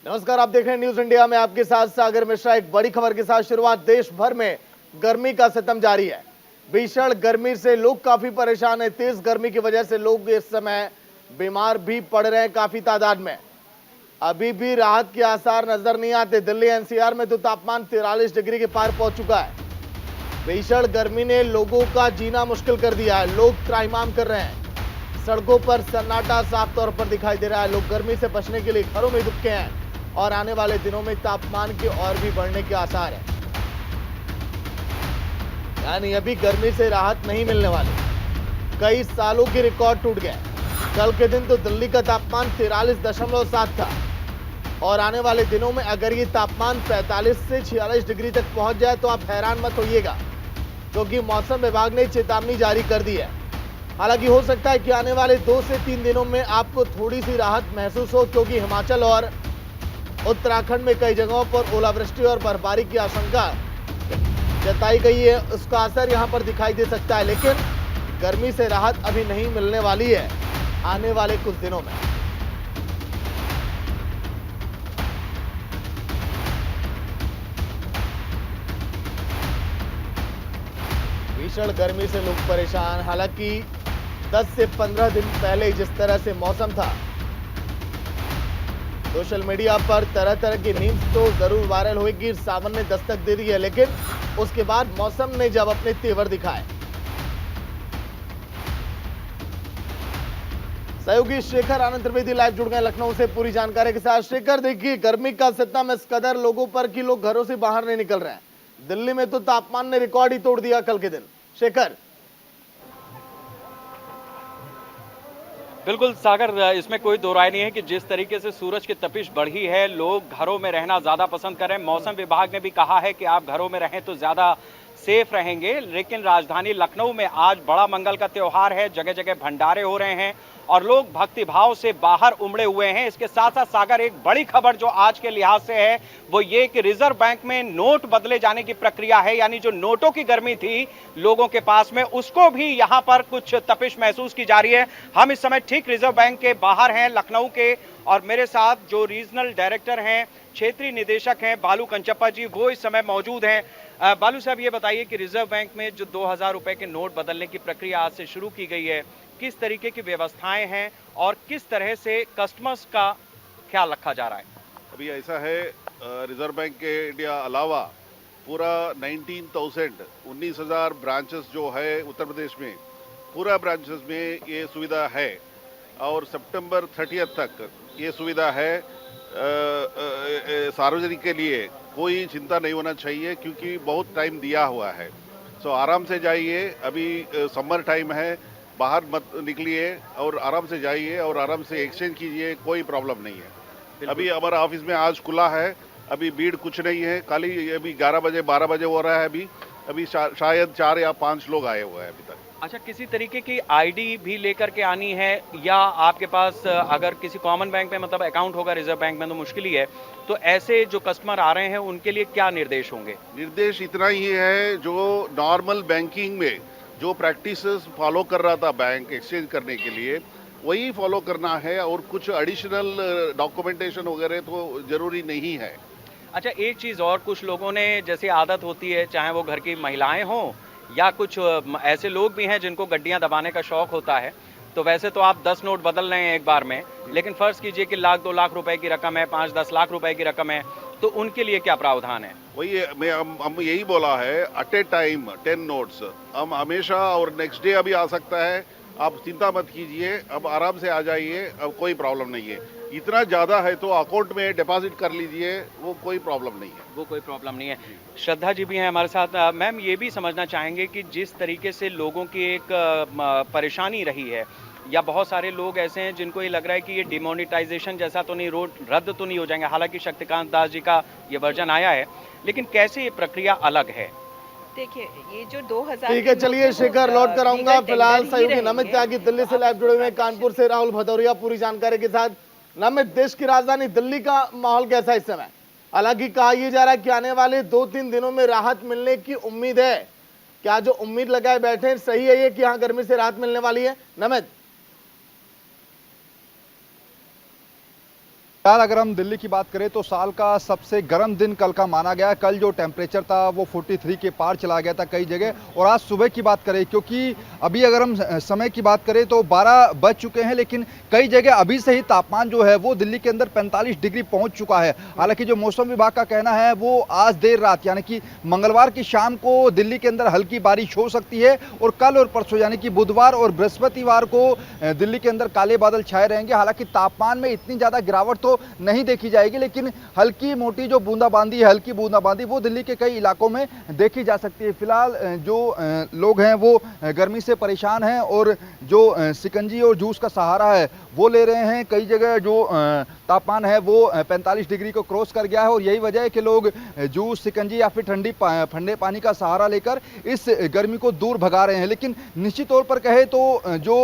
नमस्कार, आप देख रहे हैं न्यूज इंडिया में आपके साथ सागर मिश्रा। एक बड़ी खबर के साथ शुरुआत। देश भर में गर्मी का सितम जारी है। भीषण गर्मी से लोग काफी परेशान हैं। तेज गर्मी की वजह से लोग इस समय बीमार भी पड़ रहे हैं काफी तादाद में। अभी भी राहत के आसार नजर नहीं आते। दिल्ली एनसीआर में तो तापमान 43 डिग्री के पार पहुंच चुका है। भीषण गर्मी ने लोगों का जीना मुश्किल कर दिया है। लोग त्राहिमाम कर रहे हैं। सड़कों पर सन्नाटा साफ तौर पर दिखाई दे रहा है। लोग गर्मी से बचने के लिए घरों में दुबके हैं और आने वाले दिनों में तापमान के और भी बढ़ने के आसार हैं। यानी अभी गर्मी से राहत नहीं मिलने वाली। कई सालों के रिकॉर्ड टूट गए। कल के दिन तो दिल्ली का तापमान 43.7 था और आने वाले दिनों में अगर ये तापमान 45 से 46 डिग्री तक पहुंच जाए तो आप हैरान मत होइएगा, क्योंकि मौसम विभाग ने चेतावनी जारी कर दी है। हालांकि हो सकता है कि आने वाले 2 से 3 दिनों में आपको थोड़ी सी राहत महसूस हो, क्योंकि हिमाचल और उत्तराखंड में कई जगहों पर ओलावृष्टि और बर्फबारी की आशंका जताई गई है। उसका असर यहां पर दिखाई दे सकता है, लेकिन गर्मी से राहत अभी नहीं मिलने वाली है आने वाले कुछ दिनों में। भीषण गर्मी से लोग परेशान। हालांकि 10 से 15 दिन पहले जिस तरह से मौसम था, सोशल मीडिया पर तरह तरह की मीम्स तो जरूर वायरल हुई कि सावन ने दस्तक दे दी है, लेकिन उसके बाद मौसम ने जब अपने तेवर दिखाए। सहयोगी शेखर आनंद त्रिवेदी लाइव जुड़ गए लखनऊ से पूरी जानकारी के साथ। शेखर, देखिए गर्मी का सितम इस कदर लोगों पर कि लोग घरों से बाहर नहीं निकल रहे हैं। दिल्ली में तो तापमान ने रिकॉर्ड ही तोड़ दिया कल के दिन। शेखर। बिल्कुल सागर, इसमें कोई दो राय नहीं है कि जिस तरीके से सूरज की तपिश बढ़ी है, लोग घरों में रहना ज़्यादा पसंद करें। मौसम विभाग ने भी कहा है कि आप घरों में रहें तो ज़्यादा सेफ रहेंगे। लेकिन राजधानी लखनऊ में आज बड़ा मंगल का त्यौहार है। जगह जगह भंडारे हो रहे हैं और लोग भक्तिभाव से बाहर उमड़े हुए हैं। इसके साथ साथ सागर, एक बड़ी खबर जो आज के लिहाज से है वो ये कि रिजर्व बैंक में नोट बदले जाने की प्रक्रिया है। यानी जो नोटों की गर्मी थी लोगों के पास में, उसको भी यहां पर कुछ तपिश महसूस की जा रही है। हम इस समय ठीक रिजर्व बैंक के बाहर हैं लखनऊ के, और मेरे साथ जो रीजनल डायरेक्टर हैं, क्षेत्रीय निदेशक हैं बालू कंचप्पा जी, वो इस समय मौजूद हैं। बालू साहब, ये बताइए कि रिजर्व बैंक में जो 2000 रुपए के नोट बदलने की प्रक्रिया आज से शुरू की गई है, किस तरीके की व्यवस्थाएं हैं और किस तरह से कस्टमर्स का ख्याल रखा जा रहा है? अभी ऐसा है, रिजर्व बैंक के इंडिया अलावा पूरा 19,000 ब्रांचेस जो है उत्तर प्रदेश में, पूरा ब्रांचेस में ये सुविधा है और सितंबर 30 तक ये सुविधा है। सार्वजनिक के लिए कोई चिंता नहीं होना चाहिए, क्योंकि बहुत टाइम दिया हुआ है। सो आराम से जाइए। अभी समर टाइम है, बाहर मत निकलिए और आराम से जाइए और आराम से एक्सचेंज कीजिए, कोई प्रॉब्लम नहीं है। अभी हमारा ऑफिस में आज खुला है, अभी भीड़ कुछ नहीं है। खाली अभी 11 बजे 12 बजे हो रहा है। अभी शायद 4 या 5 लोग आए हुए हैं अभी तक। अच्छा, किसी तरीके की आईडी भी लेकर के आनी है, या आपके पास अगर किसी कॉमन बैंक में मतलब अकाउंट होगा रिजर्व बैंक में तो मुश्किल ही है, तो ऐसे जो कस्टमर आ रहे हैं उनके लिए क्या निर्देश होंगे? निर्देश इतना ही है, जो नॉर्मल बैंकिंग में जो प्रैक्टिसेस फॉलो कर रहा था बैंक एक्सचेंज करने के लिए, वही फॉलो करना है और कुछ एडिशनल डॉक्यूमेंटेशन वगैरह तो जरूरी नहीं है। अच्छा, एक चीज़ और, कुछ लोगों ने जैसे आदत होती है, चाहे वो घर की महिलाएं हों या कुछ ऐसे लोग भी हैं जिनको गड्डियां दबाने का शौक होता है, तो वैसे तो आप 10 नोट बदल रहे हैं एक बार में, लेकिन फर्ज कीजिए कि लाख 2 लाख रुपए की रकम है, 5-10 लाख रुपए की रकम है, तो उनके लिए क्या प्रावधान है? वही हम यही बोला है, एट ए टाइम 10 नोट्स हम हमेशा, और नेक्स्ट डे अभी आ सकता है। आप चिंता मत कीजिए, अब आराम से आ जाइए, अब कोई प्रॉब्लम नहीं है। इतना ज़्यादा है तो अकाउंट में डिपॉजिट कर लीजिए, वो कोई प्रॉब्लम नहीं है। वो कोई प्रॉब्लम नहीं है। श्रद्धा जी भी हैं हमारे साथ। मैम, ये भी समझना चाहेंगे कि जिस तरीके से लोगों की एक परेशानी रही है, या बहुत सारे लोग ऐसे हैं जिनको ये लग रहा है कि ये डिमोनेटाइजेशन जैसा तो नहीं, रोड रद्द तो नहीं हो जाएंगे। हालांकि शक्तिकांत दास जी का ये वर्जन आया है, लेकिन कैसे ये प्रक्रिया अलग है? देखिए, ये जो 2000 ठीक है, चलिए शेखर लौट कर आऊंगा। फिलहाल सहयोगी नमित त्यागी दिल्ली से लाइव जुड़े हुए हैं, कानपुर से राहुल भदौरिया पूरी जानकारी के साथ। नमित, देश की राजधानी दिल्ली का माहौल कैसा है इस समय? हालांकि कहा यह जा रहा है कि आने वाले 2-3 दिनों में राहत मिलने की उम्मीद है। क्या जो उम्मीद लगाए बैठे हैं सही है ये कि यहाँ गर्मी से राहत मिलने वाली है? नमित। फिलहाल अगर हम दिल्ली की बात करें तो साल का सबसे गर्म दिन कल का माना गया है। कल जो टेम्परेचर था वो 43 के पार चला गया था कई जगह। और आज सुबह की बात करें, क्योंकि अभी अगर हम समय की बात करें तो 12 बज चुके हैं, लेकिन कई जगह अभी से ही तापमान जो है वो दिल्ली के अंदर 45 डिग्री पहुंच चुका है। हालांकि जो मौसम विभाग का कहना है वो आज देर रात यानी कि मंगलवार की शाम को दिल्ली के अंदर हल्की बारिश हो सकती है और कल और परसों यानी कि बुधवार और बृहस्पतिवार को दिल्ली के अंदर काले बादल छाए रहेंगे। हालांकि तापमान में इतनी ज्यादा गिरावट तो नहीं देखी जाएगी, लेकिन हल्की मोटी जो बूंदाबांदी है, हल्की बूंदाबांदी वो दिल्ली के कई इलाकों में देखी जा सकती है। फिलहाल जो लोग हैं वो गर्मी से परेशान हैं और जो शिकंजी और जूस का सहारा है वो ले रहे हैं। कई जगह जो तापमान है वो 45 डिग्री को क्रॉस कर गया है और यही वजह है कि लोग जूस, शिकंजी या फिर ठंडे पानी का सहारा लेकर इस गर्मी को दूर भगा रहे हैं। लेकिन निश्चित तौर पर कहे तो जो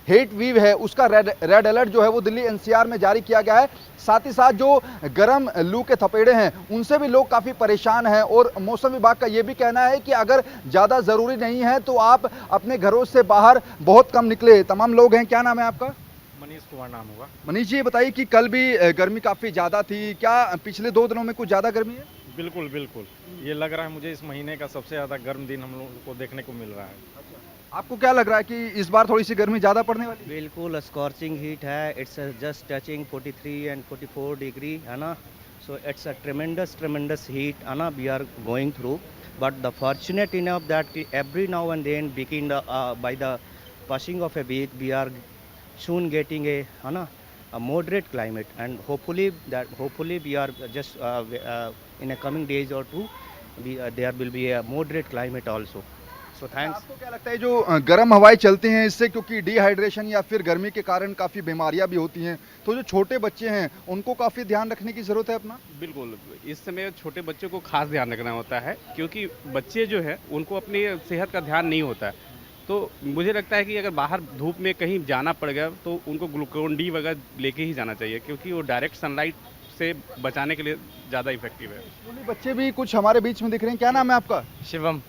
हीट वेव है उसका रेड अलर्ट जो है वो दिल्ली एनसीआर में जारी किया गया है। साथ ही साथ जो गर्म लू के थपेड़े हैं उनसे भी लोग काफ़ी परेशान हैं और मौसम विभाग का ये भी कहना है कि अगर ज़्यादा ज़रूरी नहीं है तो आप अपने घरों से बाहर बहुत कम निकले। तमाम लोग हैं। क्या नाम है आपका? मनीष कुमार नाम होगा। मनीष जी, बताइए कि कल भी गर्मी काफ़ी ज़्यादा थी, क्या पिछले 2 दिनों में कुछ ज़्यादा गर्मी है? बिल्कुल बिल्कुल, ये लग रहा है मुझे इस महीने का सबसे ज़्यादा गर्म दिन हम लोगों को देखने को मिल रहा है। आपको क्या लग रहा है कि इस बार थोड़ी सी गर्मी ज़्यादा पड़ने वाली है? बिल्कुल स्कॉर्चिंग हीट है। It's just touching 43 and 44 degree है ना। So it's a tremendous heat है ना we are going through, but the fortunate enough that every now and then begin by the passing of a week we are soon getting a moderate climate, and hopefully we are just in a coming days or two there will be a moderate climate also. So thanks. आपको क्या लगता है जो गर्म हवाएं चलती हैं इससे, क्योंकि डिहाइड्रेशन या फिर गर्मी के कारण काफ़ी बीमारियां भी होती हैं, तो जो छोटे बच्चे हैं उनको काफ़ी ध्यान रखने की ज़रूरत है अपना? बिल्कुल, इस समय छोटे बच्चों को खास ध्यान रखना होता है, क्योंकि बच्चे जो है उनको अपनी सेहत का ध्यान नहीं होता है। तो मुझे लगता है कि अगर बाहर धूप में कहीं जाना पड़ गया तो उनको ग्लूकोन डी वगैरह लेके ही जाना चाहिए, क्योंकि वो डायरेक्ट सनलाइट से बचाने के लिए ज़्यादा इफेक्टिव है। स्कूली बच्चे भी कुछ हमारे बीच में दिख रहे हैं। क्या नाम है आपका? शिवम।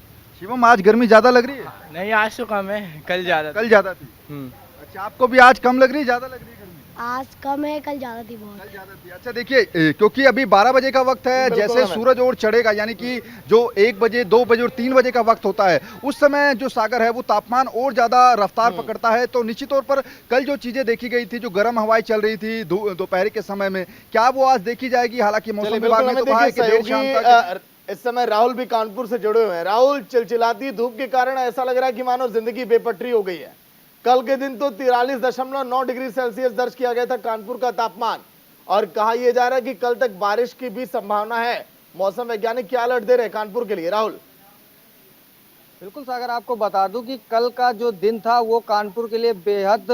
शिवम, आज गर्मी ज़्यादा लग रही है? नहीं, आज तो कम है, कल ज़्यादा। कल ज़्यादा थी। अच्छा, आपको भी आज कम लग रही है, ज़्यादा लग रही है गर्मी? आज कम है, कल ज्यादा थी बहुत। कल ज्यादा थी। अच्छा देखिए, क्योंकि अभी 12 बजे का वक्त है, जैसे सूरज और चढ़ेगा यानी कि जो 1 बजे, 2 बजे और 3 बजे का वक्त होता है उस समय जो सागर है वो तापमान और ज्यादा रफ्तार पकड़ता है। तो निश्चित तौर पर कल जो चीजें देखी गई थी, जो गर्म हवाएं चल रही थी दोपहर के समय में, क्या वो आज देखी जाएगी? हालांकि मौसम विभाग ने तो कहा है कि देर शाम तक। इस समय राहुल भी कानपुर से जुड़े हुए हैं। राहुल, चिलचिलाती धूप के कारण ऐसा लग रहा है कि मानो जिंदगी बेपटरी हो गई है। कल के दिन तो 43.9 डिग्री सेल्सियस दर्ज किया गया था कानपुर का तापमान, और कहा यह जा रहा है कि कल तक बारिश की भी संभावना है। मौसम वैज्ञानिक क्या अलर्ट दे रहे हैं कानपुर के लिए? राहुल। बिल्कुल सागर, आपको बता दूं कि कल का जो दिन था वो कानपुर के लिए बेहद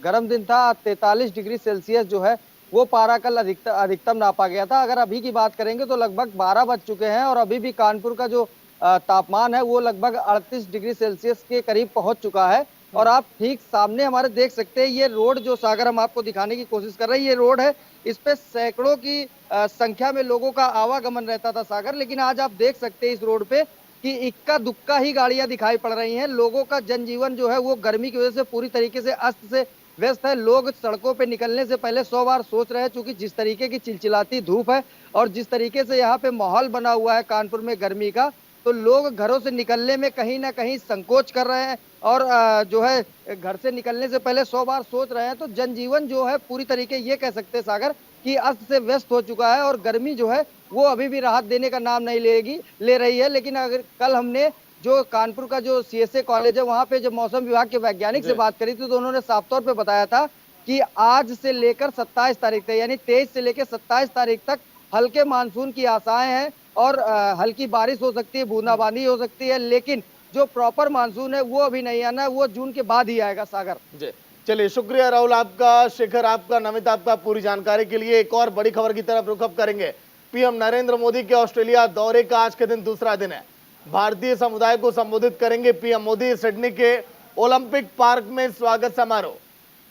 गर्म दिन था। 43 डिग्री सेल्सियस जो है वो पारा कल अधिकतम नापा गया था। अगर अभी की बात करेंगे तो लगभग 12 बज चुके हैं और अभी भी कानपुर का जो तापमान है वो लगभग 38 डिग्री सेल्सियस के करीब पहुंच चुका है। और आप ठीक सामने हमारे देख सकते हैं ये रोड जो सागर हम आपको दिखाने की कोशिश कर रहे हैं, ये रोड है, इस पे सैकड़ों की संख्या में लोगों का आवागमन रहता था सागर। लेकिन आज आप देख सकते हैं इस रोड पे कि इक्का दुक्का ही गाड़ियां दिखाई पड़ रही हैं। लोगों का जनजीवन जो है वो गर्मी की वजह से पूरी तरीके से अस्त से व्यस्त है। लोग सड़कों पे निकलने से पहले 100 बार सोच रहे हैं, चूंकि जिस तरीके की चिलचिलाती धूप है और जिस तरीके से यहाँ पे माहौल बना हुआ है कानपुर में गर्मी का, तो लोग घरों से निकलने में कहीं ना कहीं संकोच कर रहे हैं और जो है घर से निकलने से पहले 100 बार सोच रहे हैं। तो जनजीवन जो है पूरी तरीके ये कह सकते हैं सागर कि अस्त से व्यस्त हो चुका है और गर्मी जो है वो अभी भी राहत देने का नाम नहीं ले रही है। लेकिन अगर कल हमने जो कानपुर का जो CSA कॉलेज है वहाँ पे जब मौसम विभाग के वैज्ञानिक से बात करी थी तो उन्होंने साफ तौर पे बताया था कि आज से लेकर 27 तारीख तक, यानी 23 से लेकर 27 तारीख तक हल्के मानसून की आशाएं हैं और हल्की बारिश हो सकती है, बूंदाबांदी हो सकती है, लेकिन जो प्रॉपर मानसून है वो अभी नहीं आना है, वो जून के बाद ही आएगा सागर जी। चलिए, शुक्रिया राहुल आपका, शेखर आपका, नमिता आपका पूरी जानकारी के लिए। एक और बड़ी खबर की तरफ रुख करेंगे। पीएम नरेंद्र मोदी के ऑस्ट्रेलिया दौरे का आज के दिन दूसरा दिन है। भारतीय समुदाय को संबोधित करेंगे पीएम मोदी। सिडनी के ओलंपिक पार्क में स्वागत समारोह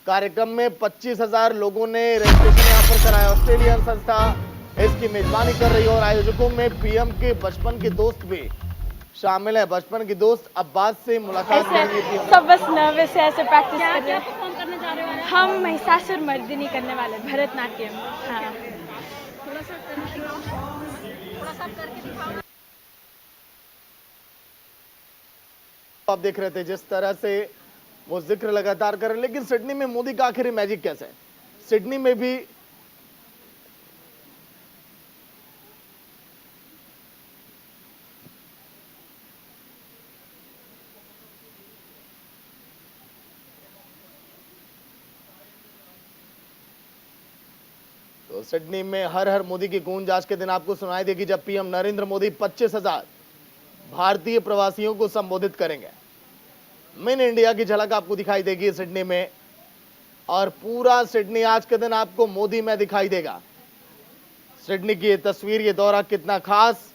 कार्यक्रम में 25,000 लोगों ने रजिस्ट्रेशन यहाँ पर कराया। ऑस्ट्रेलियन संस्था इसकी मेजबानी कर रही है और आयोजकों में पीएम के बचपन के दोस्त भी शामिल है। बचपन की दोस्त अब्बास से मुलाकात करेंगे। सब बस नर्वस है, ऐसे प्रैक्टिस कर रहे हैं। हम महिषासुर मर्दिनी करने वाले भरतनाट्यम। हाँ। आप देख रहे थे जिस तरह से वो जिक्र लगातार कर रहे हैं, लेकिन सिडनी में मोदी का आखिर मैजिक कैसे है? सिडनी में भी तो सिडनी में हर हर मोदी की गूंज आज के दिन आपको सुनाई देगी जब पीएम नरेंद्र मोदी 25,000 भारतीय प्रवासियों को संबोधित करेंगे। मेन इंडिया की झलक आपको दिखाई देगी सिडनी में, और पूरा सिडनी आज के दिन आपको मोदी में दिखाई देगा। सिडनी की ये तस्वीर, ये दौरा कितना खास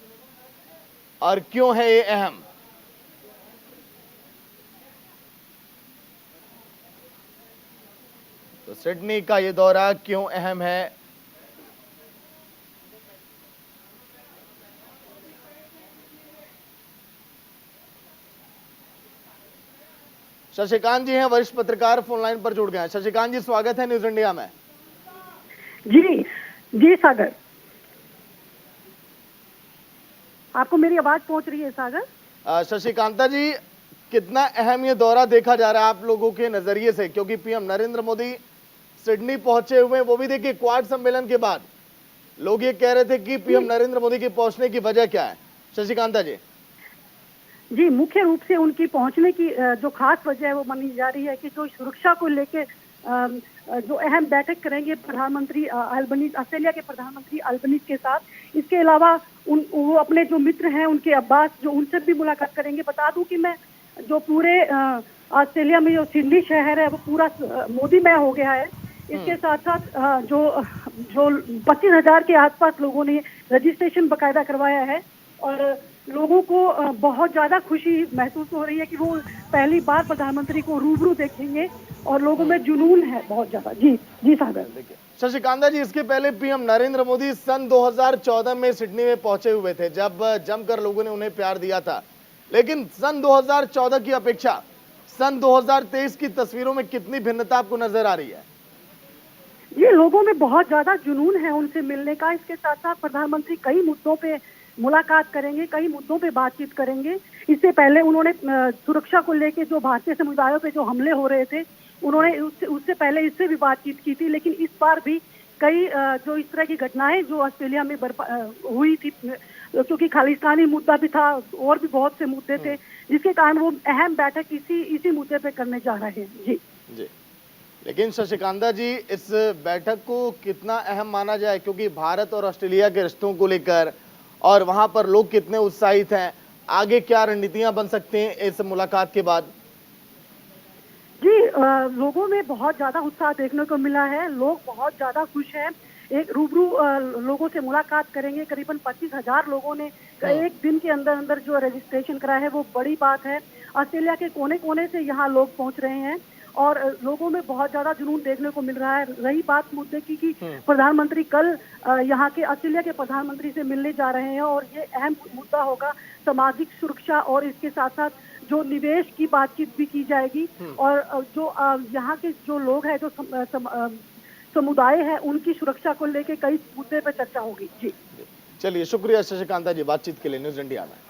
और क्यों है ये अहम, तो सिडनी का ये दौरा क्यों अहम है, शशिकांत जी हैं वरिष्ठ पत्रकार, फोन लाइन पर जुड़ गए हैं। शशिकांत जी, स्वागत है न्यूज इंडिया में। जी जी सागर, आपको मेरी आवाज पहुंच रही है सागर? शशिकांता जी, कितना अहम ये दौरा देखा जा रहा है आप लोगों के नजरिए से, क्योंकि पीएम नरेंद्र मोदी सिडनी पहुंचे हुए, वो भी देखिए क्वाड सम्मेलन के बाद लोग ये कह रहे थे कि पीएम नरेंद्र मोदी के पहुंचने की वजह क्या है? शशिकांता जी। जी, मुख्य रूप से उनकी पहुंचने की जो खास वजह है वो मानी जा रही है कि जो सुरक्षा को लेके जो अहम बैठक करेंगे प्रधानमंत्री अल्बनीज, ऑस्ट्रेलिया के प्रधानमंत्री अल्बनीज के साथ। इसके अलावा वो अपने जो मित्र हैं उनके अब्बास, जो उनसे भी मुलाकात करेंगे। बता दूं कि मैं जो पूरे ऑस्ट्रेलिया में जो सिडनी शहर है वो पूरा मोदीमय हो गया है। इसके साथ साथ जो 25,000 के आसपास लोगों ने रजिस्ट्रेशन बकायदा करवाया है, और लोगों को बहुत ज्यादा खुशी महसूस हो रही है कि वो पहली बार प्रधानमंत्री को रूबरू देखेंगे, और लोगों में जुनून है बहुत ज्यादा। जी जी सागर। शशिकांता जी, इसके पहले पीएम नरेंद्र मोदी सन 2014 में सिडनी में पहुंचे हुए थे, जब जमकर लोगों ने उन्हें प्यार दिया था। लेकिन सन 2014 की अपेक्षा सन 2023 की तस्वीरों में कितनी भिन्नता आपको नजर आ रही है? ये लोगों में बहुत ज्यादा जुनून है उनसे मिलने का। इसके साथ साथ प्रधानमंत्री कई मुद्दों पे मुलाकात करेंगे, कई मुद्दों पे बातचीत करेंगे। इससे पहले उन्होंने सुरक्षा को लेके जो भारतीय समुदायों पे जो हमले हो रहे थे, उन्होंने उससे पहले इससे भी बातचीत की थी। लेकिन इस बार भी कई जो इस तरह की घटनाएं जो ऑस्ट्रेलिया में हुई थी, क्योंकि खालिस्तानी मुद्दा भी था और भी बहुत से मुद्दे थे, जिसके कारण वो अहम बैठक इसी मुद्दे पे करने जा रहे हैं। जी जी। लेकिन शशिकांता जी, इस बैठक को कितना अहम माना जाए, क्योंकि भारत और ऑस्ट्रेलिया के रिश्तों को लेकर और वहां पर लोग कितने उत्साहित हैं, आगे क्या रणनीतियां बन सकते हैं इस मुलाकात के बाद? जी, लोगों में बहुत ज्यादा उत्साह देखने को मिला है। लोग बहुत ज्यादा खुश हैं। एक रूबरू लोगों से मुलाकात करेंगे। करीबन 25,000 लोगों ने एक दिन के अंदर अंदर जो रजिस्ट्रेशन कराया है, वो बड़ी बात है। ऑस्ट्रेलिया के कोने कोने से यहाँ लोग पहुंच रहे हैं, और लोगों में बहुत ज्यादा जुनून देखने को मिल रहा है। रही बात मुद्दे की कि प्रधानमंत्री कल यहाँ के ऑस्ट्रेलिया के प्रधानमंत्री से मिलने जा रहे हैं, और ये अहम मुद्दा होगा सामाजिक सुरक्षा, और इसके साथ साथ जो निवेश की बातचीत भी की जाएगी, और जो यहाँ के जो लोग हैं, जो समुदाय है, उनकी सुरक्षा को लेके कई मुद्दे पे चर्चा होगी। जी चलिए, शुक्रिया शशिकांता जी बातचीत के लिए न्यूज इंडिया में।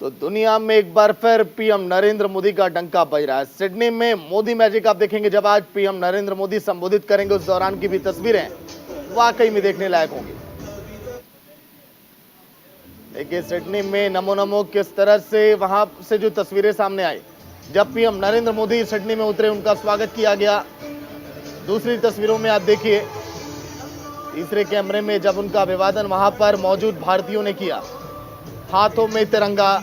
तो दुनिया में एक बार फिर पीएम नरेंद्र मोदी का डंका बज रहा है। सिडनी में मोदी मैजिक आप देखेंगे जब आज पीएम नरेंद्र मोदी संबोधित करेंगे, उस दौरान की भी तस्वीरें वाकई में देखने लायक होंगी। देखिए सिडनी में नमो नमो किस तरह से वहां से जो तस्वीरें सामने आई जब पीएम नरेंद्र मोदी सिडनी में उतरे, उनका स्वागत किया गया। दूसरी तस्वीरों में आप देखिए तीसरे कैमरे में जब उनका अभिवादन वहां पर मौजूद भारतीयों ने किया, हाथों में तिरंगा,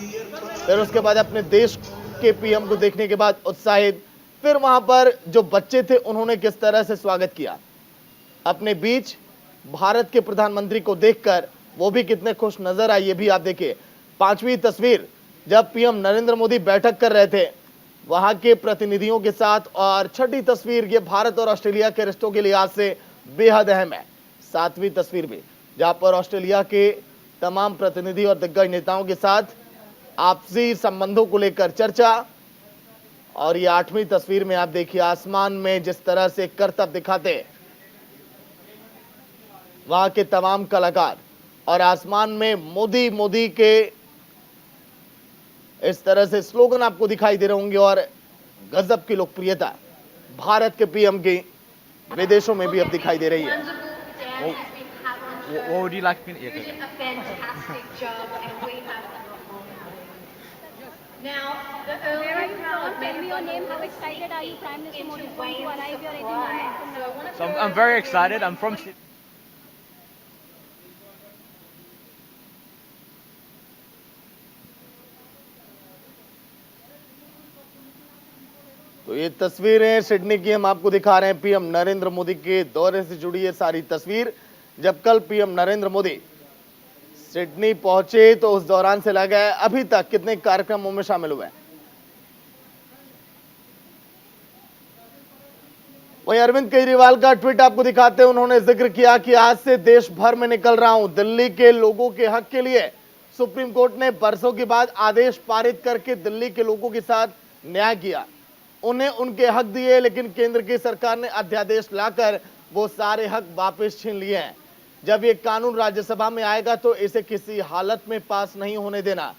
फिर उसके बाद अपने देश के पीएम को देखने के बाद उत्साहित, फिर वहां पर जो बच्चे थे उन्होंने किस तरह से स्वागत किया अपने बीच भारत के प्रधानमंत्री को देखकर, वो भी कितने खुश नजर आए, ये भी आप देखिए। पांचवी तस्वीर जब पीएम नरेंद्र मोदी बैठक कर रहे थे वहां के प्रतिनिधियों के साथ, और छठी तस्वीर ये भारत और ऑस्ट्रेलिया के रिश्तों के लिहाज से बेहद अहम है। सातवीं तस्वीर भी जहां पर ऑस्ट्रेलिया के तमाम प्रतिनिधि और दिग्गज नेताओं के साथ आपसी संबंधों को लेकर चर्चा, और ये 8वीं तस्वीर में आप देखिए आसमान में जिस तरह से करतब दिखाते हैं वहां के तमाम कलाकार, और आसमान में मोदी मोदी के इस तरह से स्लोगन आपको दिखाई दे रहे होंगे, और गजब की लोकप्रियता भारत के पीएम की विदेशों में भी अब दिखाई दे रही है। What would you like me to Did a fantastic job, and we have. Now, the earlier crowd Tell me your name. How excited are you, Prime Minister Modi, is going to arrive here any moment? So I'm very excited. I'm from तो ये तस्वीरें Sydney की हम आपको दिखा रहे हैं। PM Narendra Modi के दौरे से जुड़ी ये सारी तस्वीर। जब कल पीएम नरेंद्र मोदी सिडनी पहुंचे तो उस दौरान से लगा है अभी तक कितने कार्यक्रमों में शामिल हुए। वहीं अरविंद केजरीवाल का ट्वीट आपको दिखाते हैं। उन्होंने जिक्र किया कि आज से देश भर में निकल रहा हूं दिल्ली के लोगों के हक के लिए। सुप्रीम कोर्ट ने बरसों के बाद आदेश पारित करके दिल्ली के लोगों के साथ न्याय किया, उन्हें उनके हक दिए, लेकिन केंद्र की सरकार ने अध्यादेश लाकर वो सारे हक वापस छीन लिए हैं। जब ये कानून राज्यसभा में आएगा तो इसे किसी हालत में पास नहीं होने देना।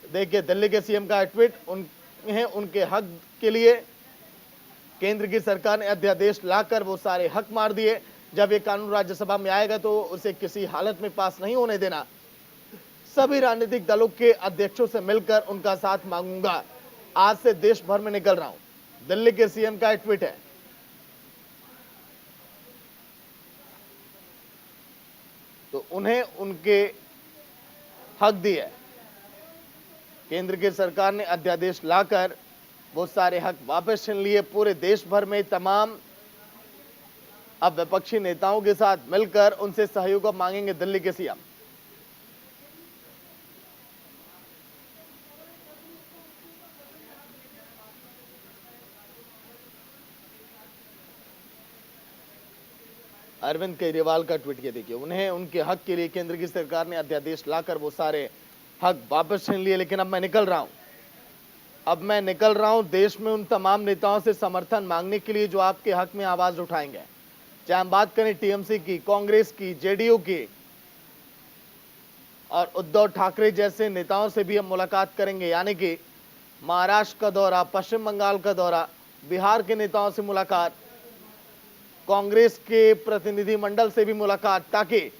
देखिए दिल्ली के सीएम का ट्वीट, उन्हें उनके हक के लिए केंद्र की सरकार ने अध्यादेश लाकर वो सारे हक मार दिए। जब ये कानून राज्यसभा में आएगा तो उसे किसी हालत में पास नहीं होने देना। सभी राजनीतिक दलों के अध्यक्षों से मिलकर उनका साथ मांगूंगा। आज से देश भर में निकल रहा हूं, दिल्ली के सीएम का ट्वीट है। तो उन्हें उनके हक दिए, केंद्र की सरकार ने अध्यादेश लाकर वो सारे हक वापस छीन लिए। पूरे देश भर में तमाम अब विपक्षी नेताओं के साथ मिलकर उनसे सहयोग मांगेंगे दिल्ली के सीएम। अरविंद केजरीवाल का ट्वीट के देखिए, उन्हें उनके हक के लिए केंद्र की सरकार ने अध्यादेश लाकर वो सारे हक वापस छीन लिए, लेकिन अब मैं निकल रहा हूं देश में उन तमाम नेताओं से समर्थन मांगने के लिए जो आपके हक में आवाज उठाएंगे। चाहे हम बात करें टीएमसी की, कांग्रेस की, जेडीयू की, और उद्धव ठाकरे जैसे नेताओं से भी हम मुलाकात करेंगे। यानी कि महाराष्ट्र का दौरा, पश्चिम बंगाल का दौरा, बिहार के नेताओं से मुलाकात, कांग्रेस के प्रतिनिधि मंडल से भी मुलाकात, ताकि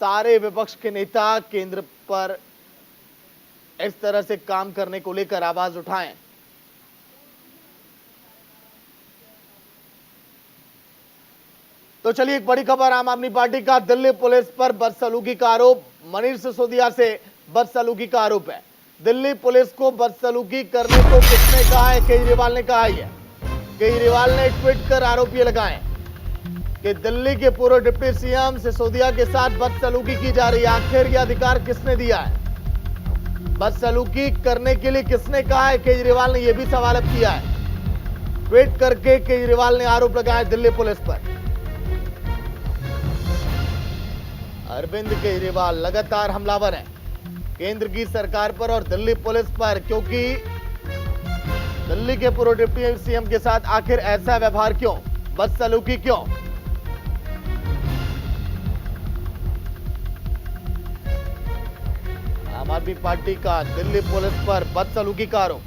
सारे विपक्ष के नेता केंद्र पर इस तरह से काम करने को लेकर आवाज उठाएं। तो चलिए एक बड़ी खबर, आम आदमी पार्टी का दिल्ली पुलिस पर बदसलूकी का आरोप। मनीष सिसोदिया से बदसलूकी का आरोप है। दिल्ली पुलिस को बदसलूकी करने को किसने कहा है? केजरीवाल ने कहा है। केजरीवाल ने ट्वीट कर आरोप ये लगाए कि दिल्ली के पूर्व डिप्टी सीएम सिसोदिया के साथ बदसलूकी की जा रही है। आखिर यह अधिकार किसने दिया है? बदसलूकी करने के लिए किसने कहा है? केजरीवाल ने यह भी सवाल अब किया है। ट्वीट करके केजरीवाल ने आरोप लगाया दिल्ली पुलिस पर। अरविंद केजरीवाल लगातार हमलावर हैं केंद्र की सरकार पर और दिल्ली पुलिस पर, क्योंकि दिल्ली के पूर्व डिप्टी सीएम के साथ आखिर ऐसा व्यवहार क्यों, बदसलूकी क्यों? आम आदमी पार्टी का दिल्ली पुलिस पर बदसलूकी का आरोप।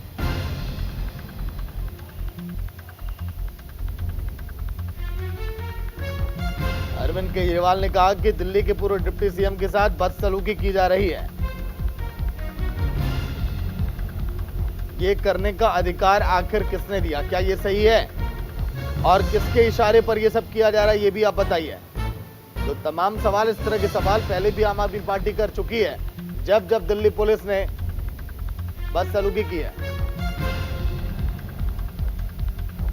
अरविंद केजरीवाल ने कहा कि दिल्ली के पूर्व डिप्टी सीएम के साथ बदसलूकी की जा रही है। ये करने का अधिकार आखिर किसने दिया? क्या ये सही है? और किसके इशारे पर ये सब किया जा रहा है, ये भी आप बताइए। तो तमाम सवाल, इस तरह के सवाल पहले भी आम आदमी पार्टी कर चुकी है जब जब दिल्ली पुलिस ने बदसलूकी की है।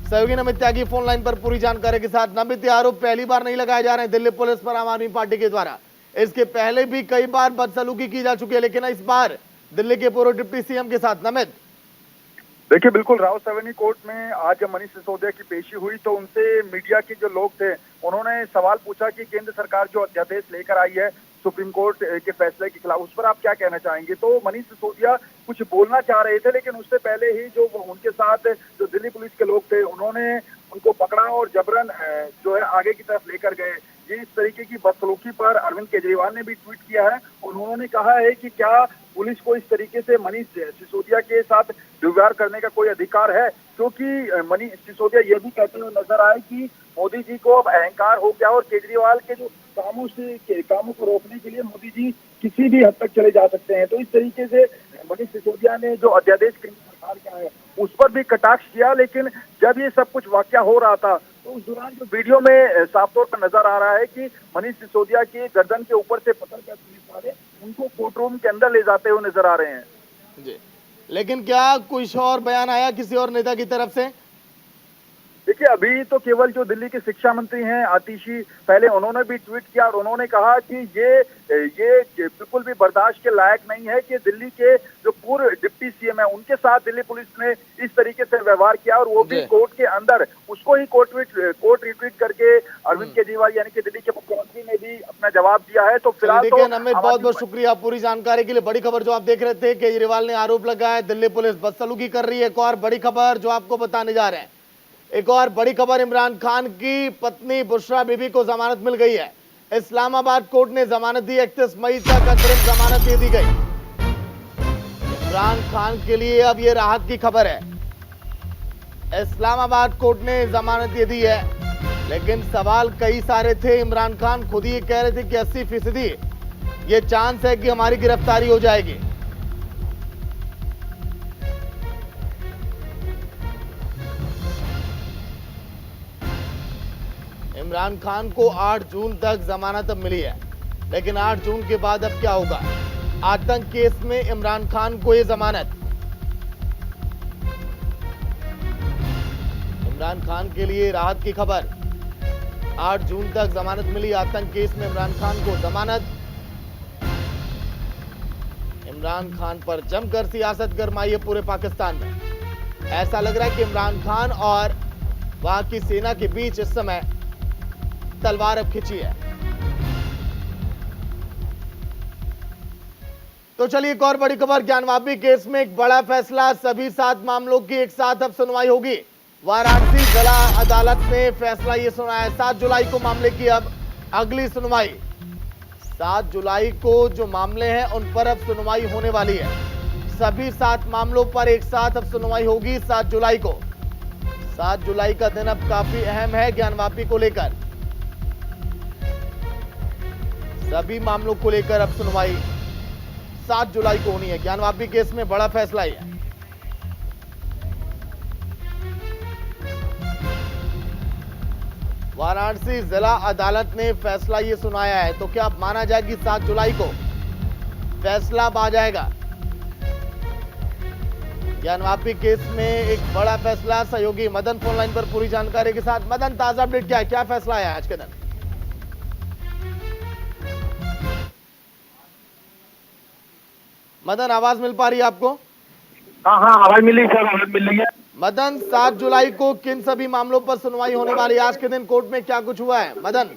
सहयोगी नमित त्यागी फोन लाइन पर पूरी जानकारी के साथ। नमित, आरोप पहली बार नहीं लगाए जा रहे हैं दिल्ली पुलिस पर आम आदमी पार्टी के द्वारा। इसके पहले भी कई बार बदसलूकी की जा चुकी है, लेकिन इस बार दिल्ली के पूर्व डिप्टी सीएम के साथ। नमित, देखिए बिल्कुल, रावसाहेबनी कोर्ट में आज जब मनीष सिसोदिया की पेशी हुई तो उनसे मीडिया के जो लोग थे उन्होंने सवाल पूछा कि केंद्र सरकार जो अध्यादेश लेकर आई है सुप्रीम कोर्ट के फैसले के खिलाफ, उस पर आप क्या कहना चाहेंगे? तो मनीष सिसोदिया कुछ बोलना चाह रहे थे, लेकिन उससे पहले ही जो उनके साथ जो दिल्ली पुलिस के लोग थे उन्होंने उनको पकड़ा और जबरन जो है आगे की तरफ लेकर गए। ये इस तरीके की बदसलूकी पर अरविंद केजरीवाल ने भी ट्वीट किया है और उन्होंने कहा है कि क्या पुलिस को इस तरीके से मनीष सिसोदिया के साथ दुर्व्यवहार करने का कोई अधिकार है? क्योंकि मनीष सिसोदिया ये भी कहते हुए नजर आए कि मोदी जी को अब अहंकार हो गया और केजरीवाल के जो कामों को रोकने के लिए मोदी जी किसी भी हद तक चले जा सकते हैं। तो इस तरीके से मनीष सिसोदिया ने जो अध्यादेश केंद्र सरकार का है उस पर भी कटाक्ष किया। लेकिन जब ये सब कुछ वाकया हो रहा था तो उस दौरान जो वीडियो में साफ तौर पर नजर आ रहा है कि मनीष सिसोदिया की गर्दन के ऊपर से पकड़कर पुलिस वाले उनको कोर्ट रूम के अंदर ले जाते हुए नजर आ रहे हैं जी। लेकिन क्या कुछ और बयान आया किसी और नेता की तरफ से? देखिए, अभी तो केवल जो दिल्ली के शिक्षा मंत्री हैं आतिशी, पहले उन्होंने भी ट्वीट किया और उन्होंने कहा कि ये बिल्कुल भी बर्दाश्त के लायक नहीं है कि दिल्ली के जो पूर्व डिप्टी सीएम है उनके साथ दिल्ली पुलिस ने इस तरीके से व्यवहार किया और वो भी कोर्ट के अंदर। उसको ही कोर्ट रिट्वीट करके अरविंद केजरीवाल यानी कि दिल्ली के मुख्यमंत्री ने भी अपना जवाब दिया है। तो फिलहाल तो अमित बहुत बहुत शुक्रिया पूरी जानकारी के लिए। बड़ी खबर जो आप देख रहे थे, केजरीवाल ने आरोप लगाया दिल्ली पुलिस बदसलूकी कर रही है। एक और बड़ी खबर जो आपको बताने जा रहे हैं, एक और बड़ी खबर, इमरान खान की पत्नी बुशरा बीबी को जमानत मिल गई है। इस्लामाबाद कोर्ट ने जमानत दी, 31 मई तक अंतरिम जमानत दे दी गई। इमरान खान के लिए अब ये राहत की खबर है। इस्लामाबाद कोर्ट ने जमानत दे दी है, लेकिन सवाल कई सारे थे। इमरान खान खुद ही कह रहे थे कि 80% ये चांस है कि हमारी गिरफ्तारी हो जाएगी। इमरान खान को 8 जून तक जमानत अब मिली है, लेकिन 8 जून के बाद अब क्या होगा? आतंक केस में इमरान खान को ये जमानत। इमरान खान के लिए राहत की खबर, 8 जून तक जमानत मिली। आतंक केस में इमरान खान को जमानत। इमरान खान पर जमकर सियासत गरमाई है पूरे पाकिस्तान में। ऐसा लग रहा है कि इमरान खान और वहां की सेना के बीच इस समय तलवार अब खिंची है। तो चलिए एक और बड़ी खबर, ज्ञानवापी केस में एक बड़ा फैसला। सभी 7 मामलों की एक साथ अब सुनवाई होगी। वाराणसी जिला अदालत ने फैसला ये सुनाया, 7 जुलाई को मामले की अब अगली सुनवाई। 7 जुलाई को जो मामले हैं उन पर अब सुनवाई होने वाली है। सभी 7 मामलों पर एक साथ अब सुनवाई होगी 7 जुलाई को। 7 जुलाई का दिन अब काफी अहम है ज्ञानवापी को लेकर। सभी मामलों को लेकर अब सुनवाई 7 जुलाई को होनी है। ज्ञानवापी केस में बड़ा फैसला है। वाराणसी जिला अदालत ने फैसला ये सुनाया है, तो क्या अब माना जाए कि 7 जुलाई को फैसला आ जाएगा? ज्ञानवापी केस में एक बड़ा फैसला। सहयोगी मदन फोन लाइन पर पूरी जानकारी के साथ। मदन, ताजा अपडेट क्या है, क्या फैसला आया आज के दिन? मदन, आवाज मिल पा रही है आपको? हाँ, आवाज मिल रही सर, आवाज मिल रही है। मदन, 7 जुलाई को किन सभी मामलों पर सुनवाई होने वाली है? आज के दिन कोर्ट में क्या कुछ हुआ है मदन?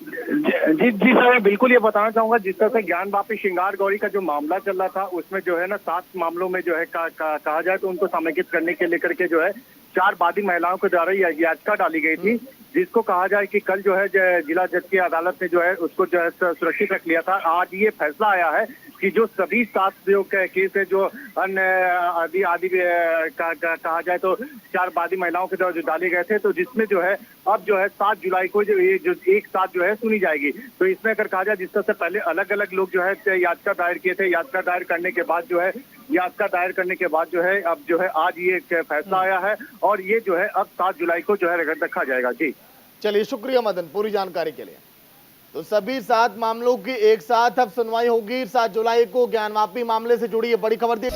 जी सर, बिल्कुल ये बताना चाहूंगा। जिस तरह से ज्ञानवापी श्रृंगार गौरी का जो मामला चल रहा था उसमें जो है ना 7 मामलों में जो है कहा जाए तो उनको समेकित करने के लेकर के जो है 4 बादी महिलाओं के द्वारा याचिका डाली गई थी, जिसको कहा जाए कि कल जो है जिला जज की अदालत ने जो है उसको जो है सुरक्षित रख लिया था। आज ये फैसला आया है कि जो सभी 7 जो केस है जो अन्य आदि कहा जाए तो 4 बादी महिलाओं के द्वारा जो डाले गए थे, तो जिसमें जो है अब जो है 7 जुलाई को जो ये जो एक साथ जो है सुनी जाएगी। तो इसमें अगर कहा जाए जिस तरह से पहले अलग अलग लोग जो है याचिका दायर किए थे, याचिका दायर करने के बाद जो है अब जो है आज ये फैसला आया है और ये जो है अब 7 जुलाई को जो है रखा जाएगा। जी चलिए, शुक्रिया मदन पूरी जानकारी के लिए। तो सभी 7 मामलों की एक साथ अब सुनवाई होगी 7 जुलाई को। ज्ञानवापी मामले से जुड़ी ये बड़ी खबर थी।